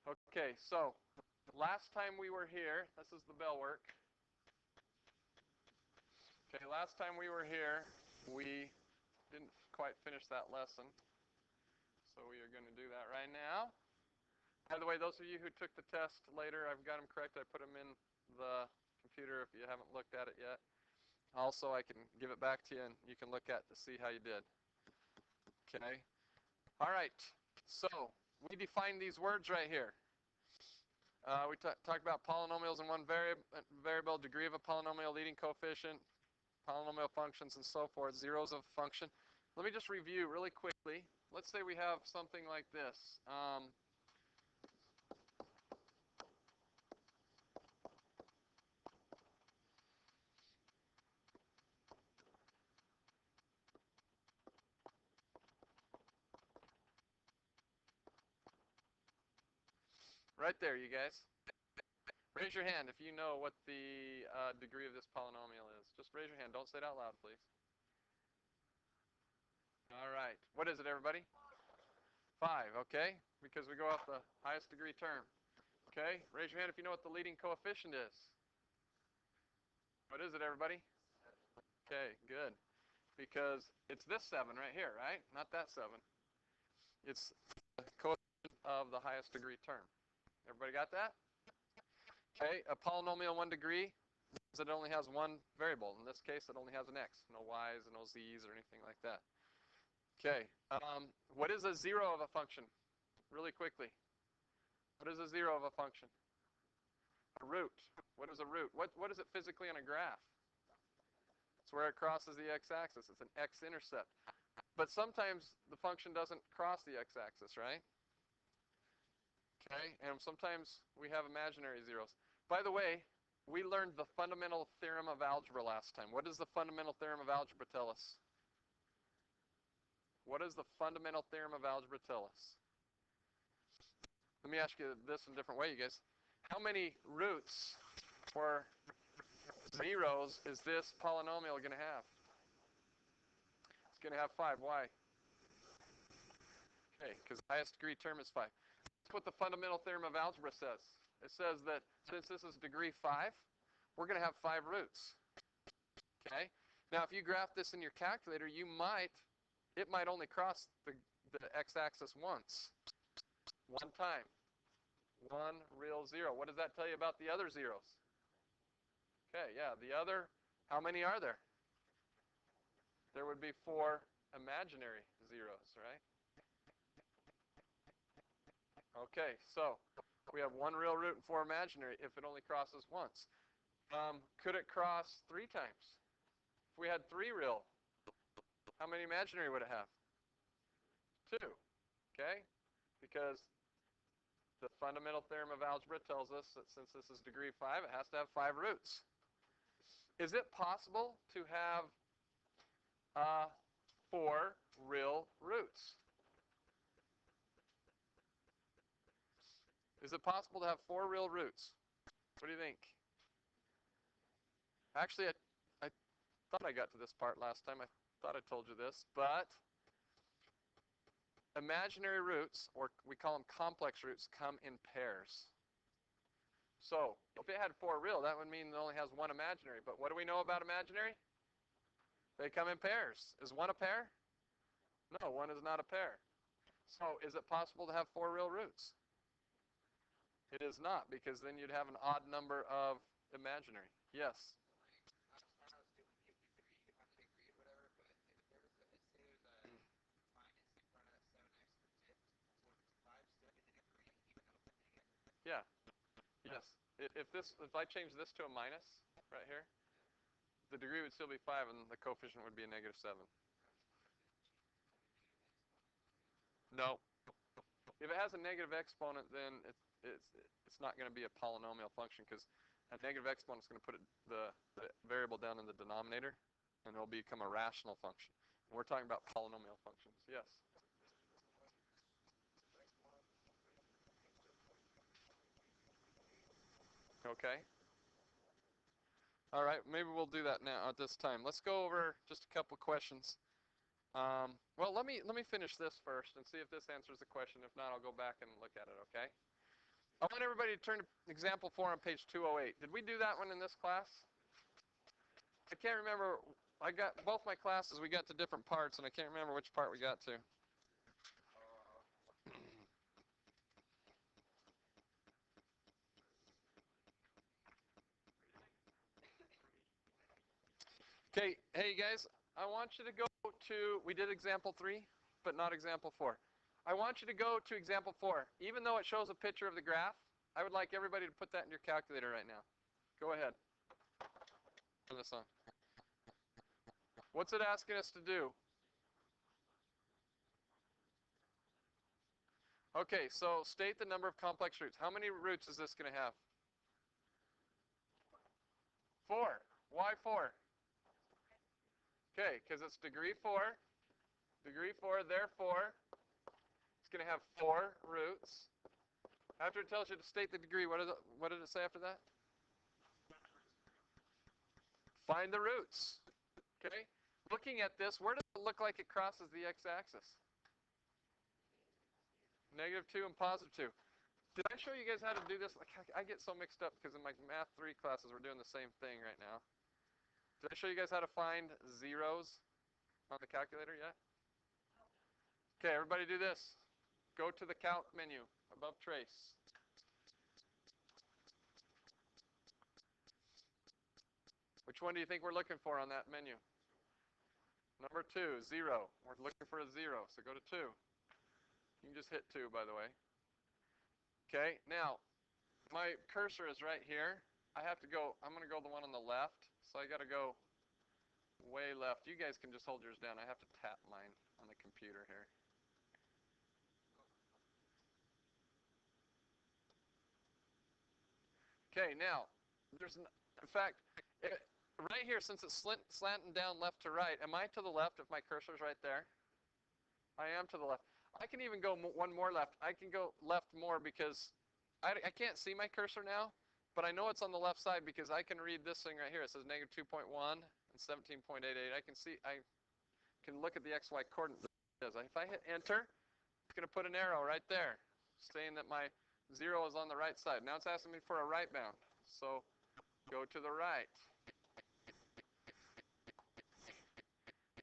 Okay, so last time we were here, this is the bell work. Okay, last time we were here, we didn't quite finish that lesson. So we are going to do that right now. By the way, those of you who took the test later, I've got them correct. I put them in the computer if you haven't looked at it yet. Also, I can give it back to you and you can look at to see how you did. Okay. All right. So we define these words right here. We talked about polynomials in one variable, degree of a polynomial, leading coefficient, polynomial functions, and so forth, zeros of a function. Let me just review really quickly. Let's say we have something like this. Right there, you guys. Raise your hand if you know what the degree of this polynomial is. Just raise your hand. Don't say it out loud, please. All right. What is it, everybody? 5, okay? Because we go off the highest degree term. Okay? Raise your hand if you know what the leading coefficient is. What is it, everybody? Okay, good. Because it's this 7 right here, right? Not that 7. It's the coefficient of the highest degree term. Everybody got that? Okay, a polynomial 1 degree means it only has one variable. In this case, it only has an x. No y's and no z's or anything like that. Okay, what is a zero of a function? Really quickly. What is a zero of a function? A root. What is a root? What is it physically on a graph? It's where it crosses the x-axis. It's an x-intercept. But sometimes the function doesn't cross the x-axis, right? Okay, and sometimes we have imaginary zeros. By the way, we learned the fundamental theorem of algebra last time. What does the fundamental theorem of algebra tell us? What does the fundamental theorem of algebra tell us? Let me ask you this in a different way, you guys. How many roots or zeros is this polynomial going to have? It's going to have 5. Why? Okay, because the highest degree term is 5. That's what the fundamental theorem of algebra says. It says that since this is degree 5, we're going to have 5 roots. Okay? Now, if you graph this in your calculator, it might only cross the x-axis once. One time. One real zero. What does that tell you about the other zeros? Okay, yeah, the other, how many are there? There would be 4 imaginary zeros, right? Okay, so we have 1 real root and 4 imaginary if it only crosses once. Could it cross 3 times? If we had 3 real, how many imaginary would it have? 2, okay? Because the fundamental theorem of algebra tells us that since this is degree 5, it has to have 5 roots. Is it possible to have 4 real roots? Is it possible to have 4 real roots? What do you think? Actually, I thought I got to this part last time. I thought I told you this, but imaginary roots, or we call them complex roots, come in pairs. So if it had 4 real, that would mean it only has 1 imaginary. But what do we know about imaginary? They come in pairs. Is 1 a pair? No, 1 is not a pair. So is it possible to have 4 real roots? It is not, because then you'd have an odd number of imaginary. Yes? Yeah. Yes. If I change this to a minus right here, the degree would still be 5 and the coefficient would be a -7. No. If it has a negative exponent, then it's not going to be a polynomial function, because a negative exponent is going to put the variable down in the denominator, and it'll become a rational function. And we're talking about polynomial functions. Yes? Okay. All right, maybe we'll do that now at this time. Let's go over just a couple questions. Well, let me finish this first and see if this answers the question. If not, I'll go back and look at it, okay? I want everybody to turn to example 4 on page 208. Did we do that one in this class? I can't remember. I got both my classes, we got to different parts, and I can't remember which part we got to. Okay, hey guys, I want you to go to, we did example 3, but not example 4. I want you to go to example 4. Even though it shows a picture of the graph, I would like everybody to put that in your calculator right now. Go ahead. Turn this on. What's it asking us to do? Okay, so state the number of complex roots. How many roots is this going to have? 4. Why 4? Okay, because it's degree 4. Degree 4, therefore, it's going to have 4 roots. After it tells you to state the degree, what did it say after that? Find the roots. Okay? Looking at this, where does it look like it crosses the x-axis? -2 and +2. Did I show you guys how to do this? Like, I get so mixed up because in my math 3 classes, we're doing the same thing right now. Did I show you guys how to find zeros on the calculator yet? Okay, everybody do this. Go to the calc menu above trace. Which one do you think we're looking for on that menu? Number 2, 0. We're looking for a 0, so go to 2. You can just hit 2, by the way. Okay, now, my cursor is right here. I'm going to go the one on the left, so I got to go way left. You guys can just hold yours down. I have to tap mine on the computer here. Okay, now, in fact, right here, since it's slanting down left to right, am I to the left if my cursor's right there? I am to the left. I can even go one more left. I can go left more because I can't see my cursor now, but I know it's on the left side because I can read this thing right here. It says -2.1 and 17.88. I can look at the XY coordinate. If I hit enter, it's going to put an arrow right there saying that my 0 is on the right side. Now it's asking me for a right bound. So go to the right.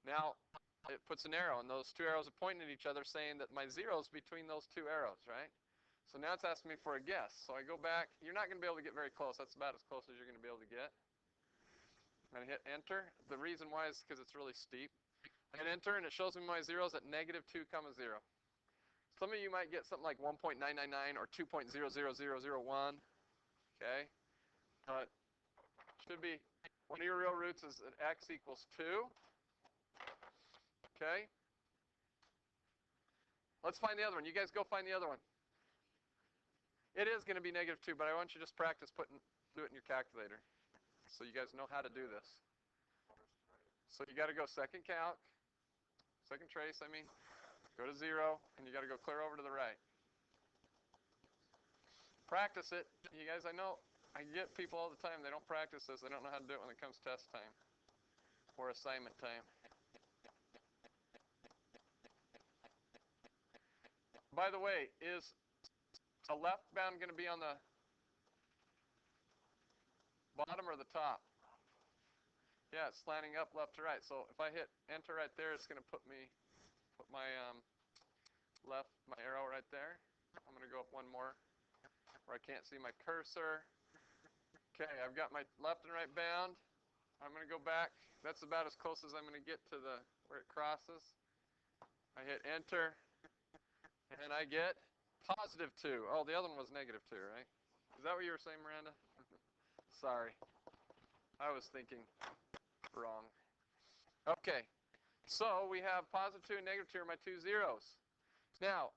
Now it puts an arrow, and those 2 arrows are pointing at each other saying that my 0 is between those 2 arrows, right? So now it's asking me for a guess. So I go back. You're not going to be able to get very close. That's about as close as you're going to be able to get. And I hit enter. The reason why is because it's really steep. I hit enter, and it shows me my zeros at -2, 0. Some of you might get something like 1.999 or 2.00001. Okay? But should be one of your real roots is at x equals 2. Okay? Let's find the other one. You guys go find the other one. It is going to be -2, but I want you to just practice do it in your calculator so you guys know how to do this. So you got to go second trace, go to 0, and you got to go clear over to the right. Practice it. You guys, I know I get people all the time, they don't practice this. They don't know how to do it when it comes test time or assignment time. By the way, is a left bound going to be on the bottom or the top? Yeah, it's slanting up left to right. So if I hit enter right there, it's going to put my my arrow right there. I'm going to go up one more where I can't see my cursor. Okay, I've got my left and right bound. I'm going to go back. That's about as close as I'm going to get to where it crosses. I hit enter, and I get +2. Oh, the other one was -2, right? Is that what you were saying, Miranda? Sorry. I was thinking wrong. Okay, so we have +2 and -2 are my 2 zeros. Now,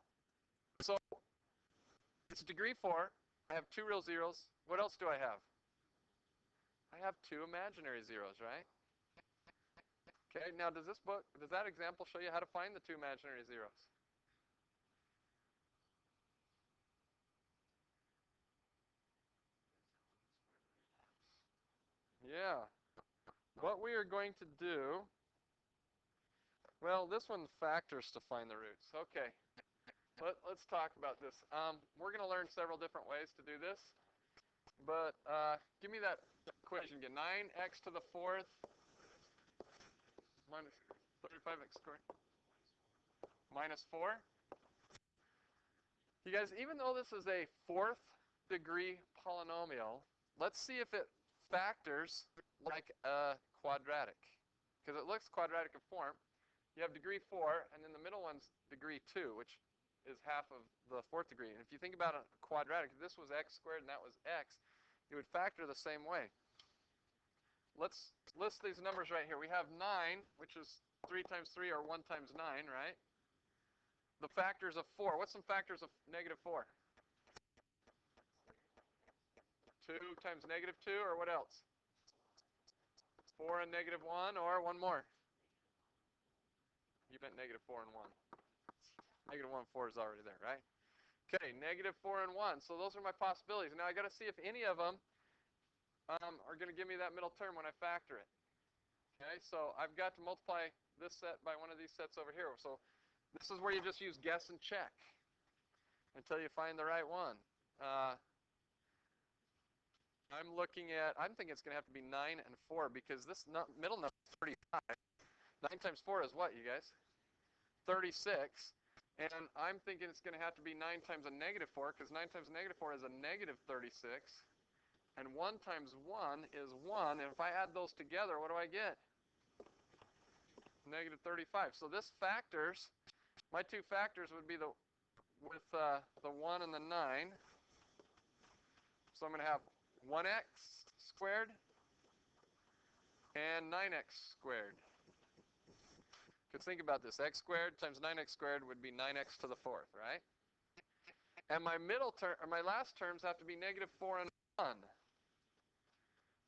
so it's degree 4. I have 2 real zeros. What else do I have? I have 2 imaginary zeros, right? Okay, now does that example show you how to find the 2 imaginary zeros? Yeah. What we are going to do, well, this one factors to find the roots. Okay. Let's talk about this. We're going to learn several different ways to do this, but give me that equation again. 9x to the fourth minus 35x squared minus 4. You guys, even though this is a fourth degree polynomial, let's see if it factors like a quadratic, because it looks quadratic in form. You have degree 4, and then the middle one's degree 2, which is half of the fourth degree. And if you think about a quadratic, if this was x squared and that was x, it would factor the same way. Let's list these numbers right here. We have 9, which is 3 times 3 or 1 times 9, right? The factors of 4. What's some factors of negative 4? 2 times negative 2, or what else? 4 and negative 1, or one more? You meant negative 4 and 1. Negative 1 and 4 is already there, right? Okay, negative 4 and 1. So those are my possibilities. Now I got to see if any of them are going to give me that middle term when I factor it. Okay, so I've got to multiply this set by one of these sets over here. So this is where you just use guess and check until you find the right one. I'm thinking it's going to have to be 9 and 4 because this middle number is 35. 9 times 4 is what, you guys? 36. And I'm thinking it's going to have to be 9 times a negative 4 because 9 times a negative 4 is a negative 36. And 1 times 1 is 1. And if I add those together, what do I get? Negative 35. So this factors, my two factors would be the 1 and the 9. So I'm going to have 1x squared and 9x squared. Because think about this. X squared times 9x squared would be 9x to the fourth, right? And my middle term, or my last terms have to be negative 4 and 1.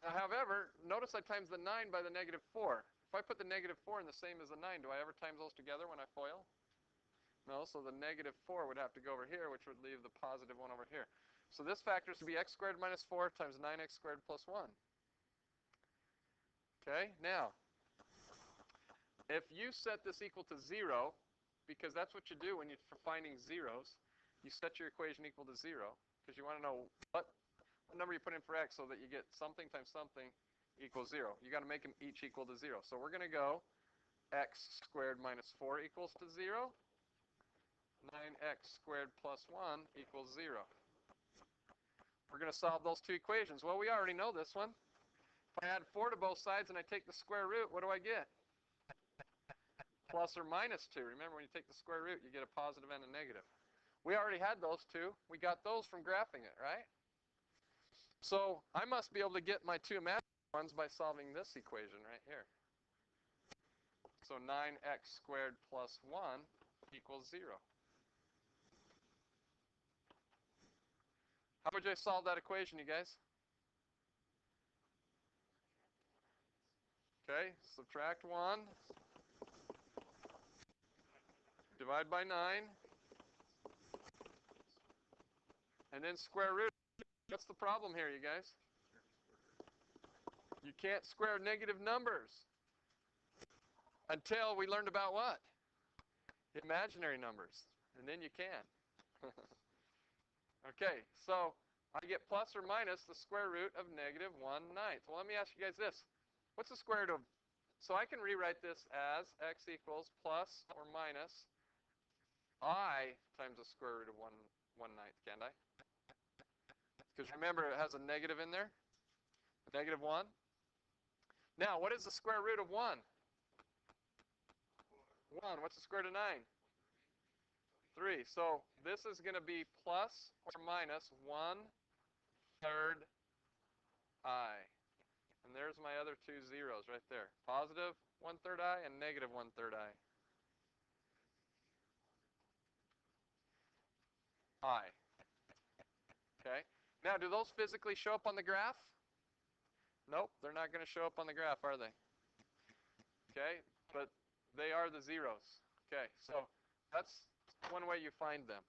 Now, however, notice I times the 9 by the negative 4. If I put the negative 4 in the same as the 9, do I ever times those together when I FOIL? No, so the negative 4 would have to go over here, which would leave the positive 1 over here. So this factors to be x squared minus 4 times 9x squared plus 1. Okay, now, if you set this equal to 0, because that's what you do when you're finding zeros, you set your equation equal to 0, because you want to know what number you put in for x so that you get something times something equals 0. You got to make them each equal to 0. So we're going to go x squared minus 4 equals to 0. 9x squared plus 1 equals 0. We're going to solve those two equations. Well, we already know this one. If I add 4 to both sides and I take the square root, what do I get? Plus or minus 2. Remember, when you take the square root, you get a positive and a negative. We already had those two. We got those from graphing it, right? So I must be able to get my two imaginary ones by solving this equation right here. So 9x squared plus 1 equals 0. How would you solve that equation, you guys? Okay, subtract 1, divide by 9, and then square root. What's the problem here, you guys? You can't square negative numbers until we learned about what? Imaginary numbers, and then you can. Okay, so I get plus or minus the square root of negative 1/9. Well, let me ask you guys this. What's the square root of? So I can rewrite this as x equals plus or minus I times the square root of 1/9, can't I? Because remember, it has a negative in there. Negative 1. Now, what is the square root of 1? 1. What's the square root of 9? 3. So this is going to be plus or minus 1/3 I. And there's my other two zeros right there. Positive 1/3 I and negative 1/3 I. Okay. Now, do those physically show up on the graph? Nope, they're not going to show up on the graph, are they? Okay, but they are the zeros. Okay, so that's one way you find them.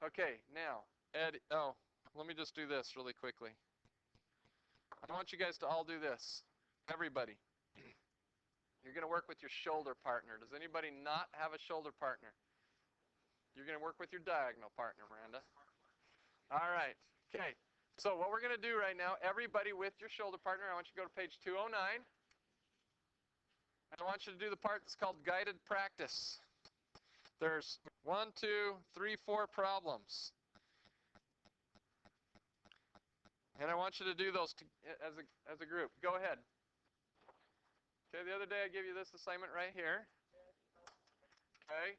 Okay, now, let me just do this really quickly. I want you guys to all do this. Everybody. You're going to work with your shoulder partner. Does anybody not have a shoulder partner? You're going to work with your diagonal partner, Miranda. All right. Okay. So what we're going to do right now, everybody with your shoulder partner, I want you to go to page 209. And I want you to do the part that's called guided practice. There's 1, 2, 3, 4 problems. And I want you to do those as a group. Go ahead. Okay, the other day I gave you this assignment right here. Okay.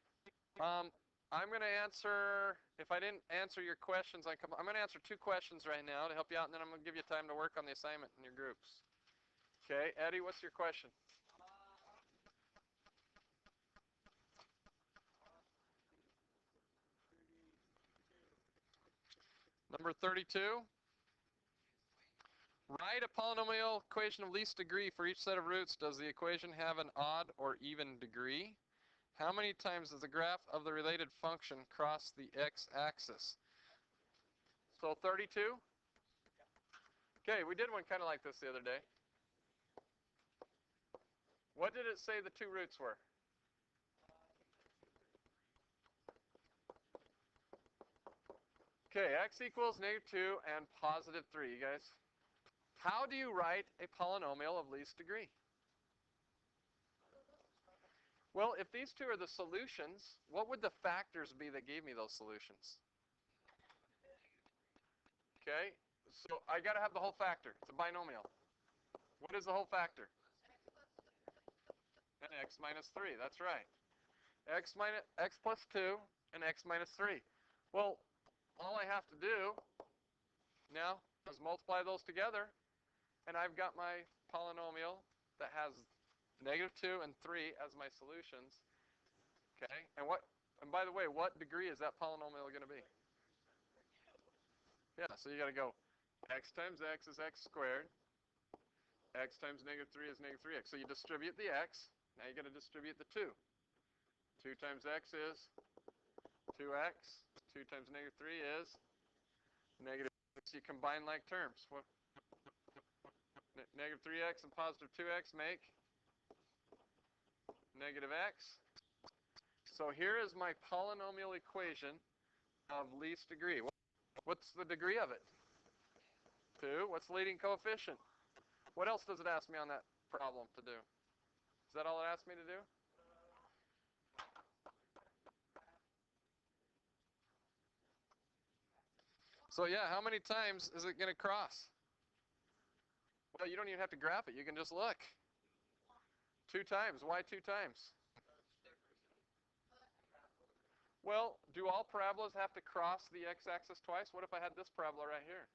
I'm going to answer, if I didn't answer your questions, I'm going to answer 2 questions right now to help you out, and then I'm going to give you time to work on the assignment in your groups. Okay, Eddie, what's your question? Number 32. Write a polynomial equation of least degree for each set of roots. Does the equation have an odd or even degree? How many times does the graph of the related function cross the x-axis? So 32? Okay, we did one kind of like this the other day. What did it say the 2 roots were? Okay, x equals -2 and +3, you guys. How do you write a polynomial of least degree? Well, if these 2 are the solutions, what would the factors be that gave me those solutions? Okay, so I got to have the whole factor. It's a binomial. What is the whole factor? And x minus 3, that's right. X plus 2 and x minus 3. Well, all I have to do now is multiply those together, and I've got my polynomial that has -2 and 3 as my solutions. Okay, and by the way, what degree is that polynomial going to be? Yeah, so you got to go x times x is x squared. X times -3 is -3x. So you distribute the x. Now you got to distribute the 2. 2 times x is 2x. 2 times -3 is -6. You combine like terms. -3x and +2x make -x. So here is my polynomial equation of least degree. What's the degree of it? 2. What's the leading coefficient? What else does it ask me on that problem to do? Is that all it asked me to do? So yeah, how many times is it going to cross? Well, you don't even have to graph it. You can just look. 2 times. Why 2 times? Well, do all parabolas have to cross the x-axis twice? What if I had this parabola right here?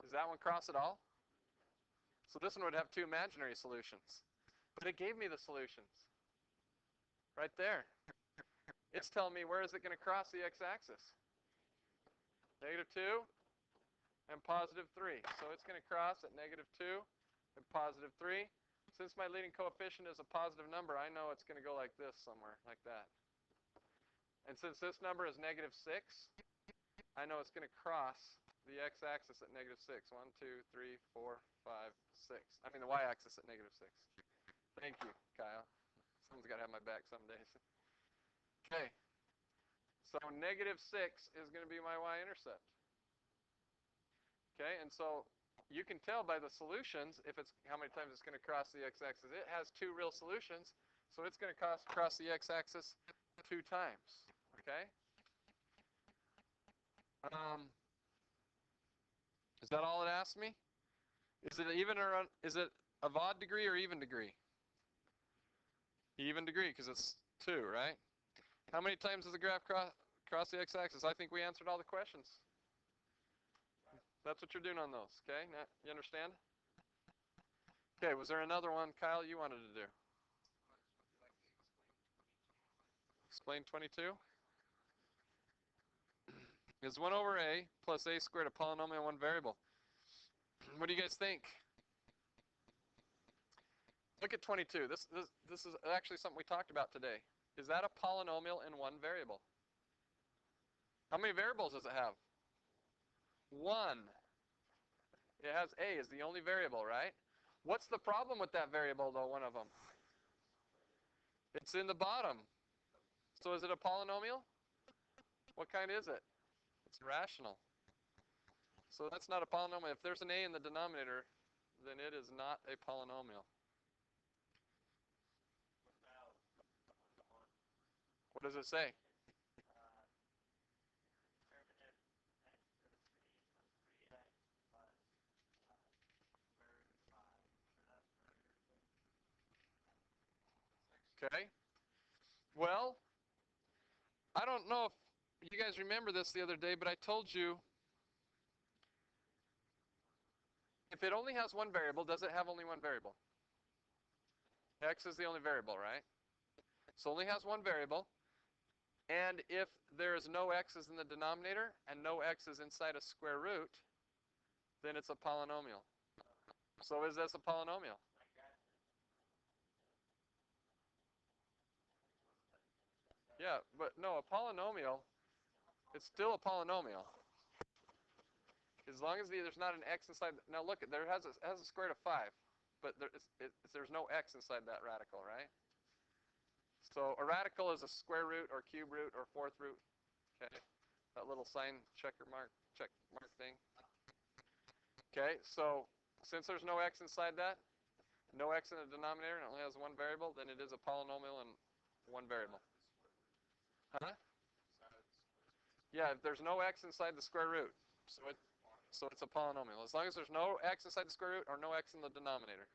Does that one cross at all? So this one would have 2 imaginary solutions. But it gave me the solutions. Right there. It's telling me where is it going to cross the x-axis? -2 and +3. So it's going to cross at -2 and +3. Since my leading coefficient is a positive number, I know it's going to go like this somewhere, like that. And since this number is -6, I know it's going to cross the x-axis at -6. 1, 2, 3, 4, 5, 6. I mean the y-axis at -6. Thank you, Kyle. Someone's got to have my back some days. Okay. So -6 is going to be my y-intercept. Okay, and so you can tell by the solutions if it's how many times it's going to cross the x-axis. It has 2 real solutions, so it's going to cross the x-axis 2 times. Okay. Is that all it asked me? Is it even or is it of odd degree or even degree? Even degree because it's 2, right? How many times does the graph cross the x-axis? I think we answered all the questions. That's what you're doing on those, okay? Now, you understand? Okay, was there another one, Kyle, you wanted to do? Explain 22. Is 1 over a plus a squared a polynomial in one variable? What do you guys think? Look at 22. This is actually something we talked about today. Is that a polynomial in one variable? How many variables does it have? 1. It has a as the only variable, right? What's the problem with that variable, though, one of them? It's in the bottom. So is it a polynomial? What kind is it? It's rational. So that's not a polynomial. If there's an a in the denominator, then it is not a polynomial. What does it say? Okay. Well, I don't know if you guys remember this the other day, but I told you if it only has one variable, does it have only one variable? X is the only variable, right? So it only has one variable. And if there is no x's in the denominator and no x's inside a square root, then it's a polynomial. So is this a polynomial? Yeah, but no, a polynomial, it's still a polynomial. As long as there's not an x inside. Now look, there has a square root of 5, but there's no x inside that radical, right? So a radical is a square root or cube root or fourth root. Okay, that little sign check mark thing. Okay, so since there's no x inside that, no x in the denominator, and it only has one variable, then it is a polynomial and one variable. Huh? Yeah, if there's no x inside the square root, so it's a polynomial. As long as there's no x inside the square root or no x in the denominator.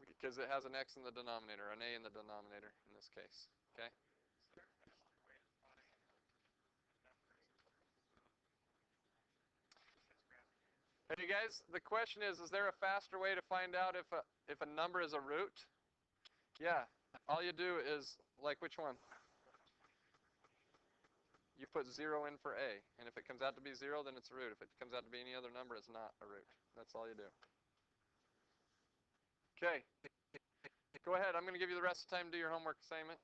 Because it has an x in the denominator, an a in the denominator in this case. Okay? Hey guys, the question is there a faster way to find out if a number is a root? Yeah. All you do is, like which one? You put 0 in for a, and if it comes out to be 0, then it's a root. If it comes out to be any other number, it's not a root. That's all you do. Okay. Go ahead. I'm going to give you the rest of the time to do your homework assignment.